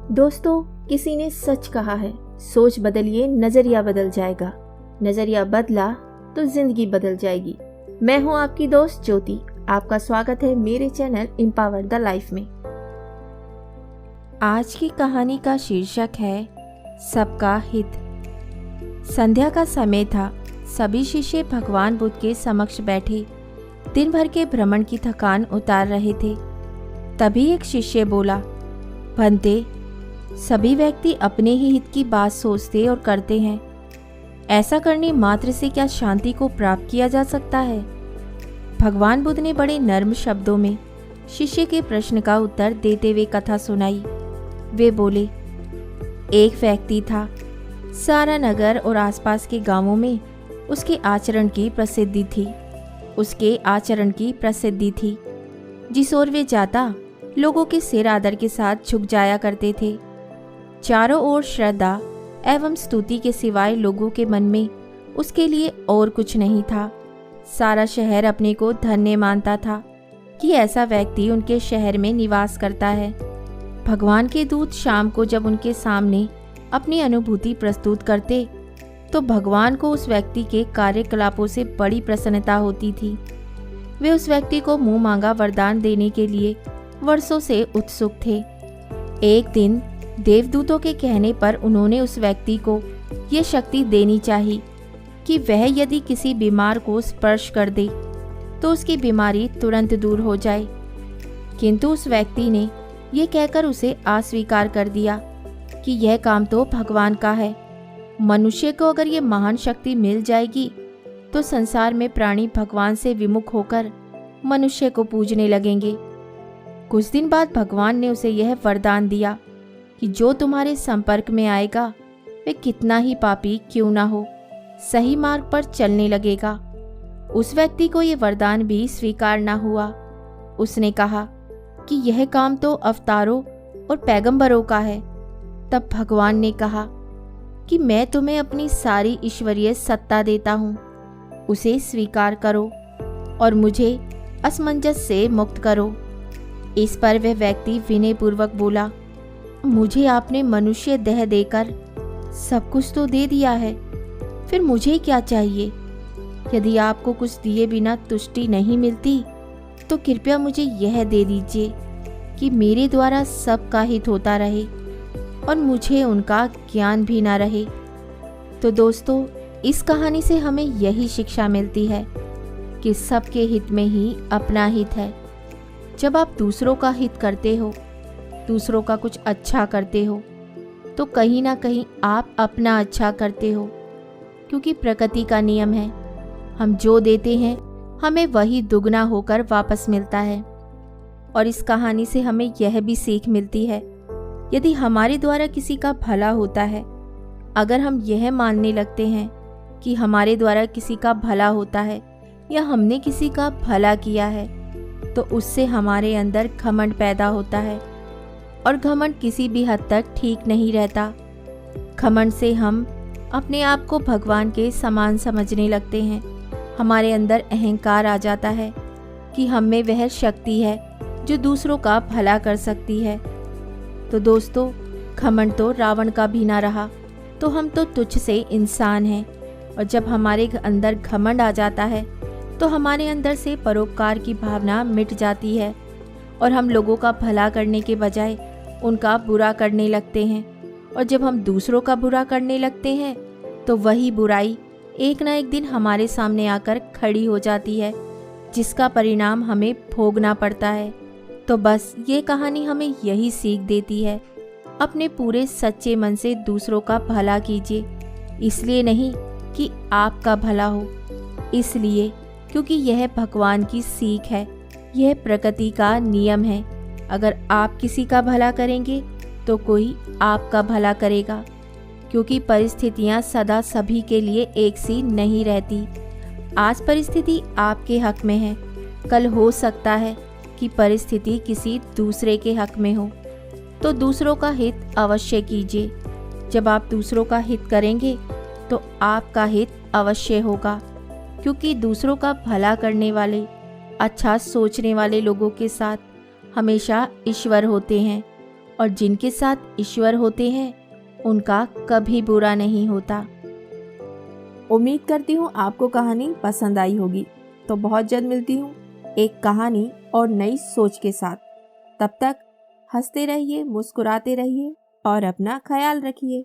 दोस्तों, किसी ने सच कहा है, सोच बदलिए नजरिया बदल जाएगा। नजरिया बदला तो जिंदगी बदल जाएगी। मैं हूं आपकी दोस्त ज्योति। आपका स्वागत है मेरे चैनल एम्पावर द लाइफ में। आज की कहानी का शीर्षक है सबका हित। संध्या का समय था। सभी शिष्य भगवान बुद्ध के समक्ष बैठे दिन भर के भ्रमण की थकान उतार रहे थे। तभी एक शिष्य बोला, भंते, सभी व्यक्ति अपने ही हित की बात सोचते और करते हैं। ऐसा करने मात्र से क्या शांति को प्राप्त किया जा सकता है? भगवान बुद्ध ने बड़े नर्म शब्दों में शिष्य के प्रश्न का उत्तर देते हुए कथा सुनाई। वे बोले, एक व्यक्ति था। सारा नगर और आसपास के गांवों में उसके आचरण की प्रसिद्धि थी। जिस ओर वे जाता, लोगों के सिर आदर के साथ झुक जाया करते थे। चारों ओर श्रद्धा एवं स्तुति के सिवाय लोगों के मन में उसके लिए और कुछ नहीं था। सारा शहर अपने को धन्य मानता था कि ऐसा व्यक्ति उनके शहर में निवास करता है। भगवान के दूत शाम को जब उनके सामने अपनी अनुभूति प्रस्तुत करते तो भगवान को उस व्यक्ति के कार्यकलापों से बड़ी प्रसन्नता होती थी। वे उस व्यक्ति को मुंह मांगा वरदान देने के लिए वर्षों से उत्सुक थे। एक दिन देवदूतों के कहने पर उन्होंने उस व्यक्ति को ये शक्ति देनी चाहिए कि वह यदि किसी बीमार को स्पर्श कर दे तो उसकी बीमारी तुरंत दूर हो जाए। किंतु उस व्यक्ति ने यह कहकर उसे अस्वीकार कर दिया कि यह काम तो भगवान का है। मनुष्य को अगर ये महान शक्ति मिल जाएगी तो संसार में प्राणी भगवान से विमुख होकर मनुष्य को पूजने लगेंगे। कुछ दिन बाद भगवान ने उसे यह वरदान दिया कि जो तुम्हारे संपर्क में आएगा वे कितना ही पापी क्यों ना हो, सही मार्ग पर चलने लगेगा। उस व्यक्ति को यह वरदान भी स्वीकार ना हुआ। उसने कहा कि यह काम तो अवतारों और पैगंबरों का है। तब भगवान ने कहा कि मैं तुम्हें अपनी सारी ईश्वरीय सत्ता देता हूँ, उसे स्वीकार करो और मुझे असमंजस से मुक्त करो। इस पर वह व्यक्ति विनयपूर्वक बोला, मुझे आपने मनुष्य देह देकर सब कुछ तो दे दिया है, फिर मुझे क्या चाहिए? यदि आपको कुछ दिए बिना तुष्टि नहीं मिलती तो कृपया मुझे यह दे दीजिए कि मेरे द्वारा सबका हित होता रहे और मुझे उनका ज्ञान भी ना रहे। तो दोस्तों, इस कहानी से हमें यही शिक्षा मिलती है कि सबके हित में ही अपना हित है। जब आप दूसरों का हित करते हो, दूसरों का कुछ अच्छा करते हो, तो कहीं ना कहीं आप अपना अच्छा करते हो, क्योंकि प्रकृति का नियम है, हम जो देते हैं हमें वही दुगना होकर वापस मिलता है। और इस कहानी से हमें यह भी सीख मिलती है, यदि हमारे द्वारा किसी का भला होता है, अगर हम यह मानने लगते हैं कि हमारे द्वारा किसी का भला होता है या हमने किसी का भला किया है, तो उससे हमारे अंदर घमंड पैदा होता है। और घमंड किसी भी हद तक ठीक नहीं रहता। घमंड से हम अपने आप को भगवान के समान समझने लगते हैं। हमारे अंदर अहंकार आ जाता है कि हम में वह शक्ति है जो दूसरों का भला कर सकती है। तो दोस्तों, घमंड तो रावण का भी ना रहा, तो हम तो तुच्छ से इंसान हैं। और जब हमारे अंदर घमंड आ जाता है तो हमारे अंदर से परोपकार की भावना मिट जाती है और हम लोगों का भला करने के बजाय उनका बुरा करने लगते हैं। और जब हम दूसरों का बुरा करने लगते हैं तो वही बुराई एक ना एक दिन हमारे सामने आकर खड़ी हो जाती है, जिसका परिणाम हमें भोगना पड़ता है। तो बस ये कहानी हमें यही सीख देती है, अपने पूरे सच्चे मन से दूसरों का भला कीजिए। इसलिए नहीं कि आपका भला हो, इसलिए क्योंकि यह भगवान की सीख है, यह प्रकृति का नियम है। अगर आप किसी का भला करेंगे तो कोई आपका भला करेगा, क्योंकि परिस्थितियां सदा सभी के लिए एक सी नहीं रहती। आज परिस्थिति आपके हक में है, कल हो सकता है कि परिस्थिति किसी दूसरे के हक में हो। तो दूसरों का हित अवश्य कीजिए। जब आप दूसरों का हित करेंगे तो आपका हित अवश्य होगा, क्योंकि दूसरों का भला करने वाले, अच्छा सोचने वाले लोगों के साथ हमेशा ईश्वर होते हैं। और जिनके साथ ईश्वर होते हैं उनका कभी बुरा नहीं होता। उम्मीद करती हूँ आपको कहानी पसंद आई होगी। तो बहुत जल्द मिलती हूँ एक कहानी और नई सोच के साथ। तब तक हंसते रहिए, मुस्कुराते रहिए और अपना ख्याल रखिए।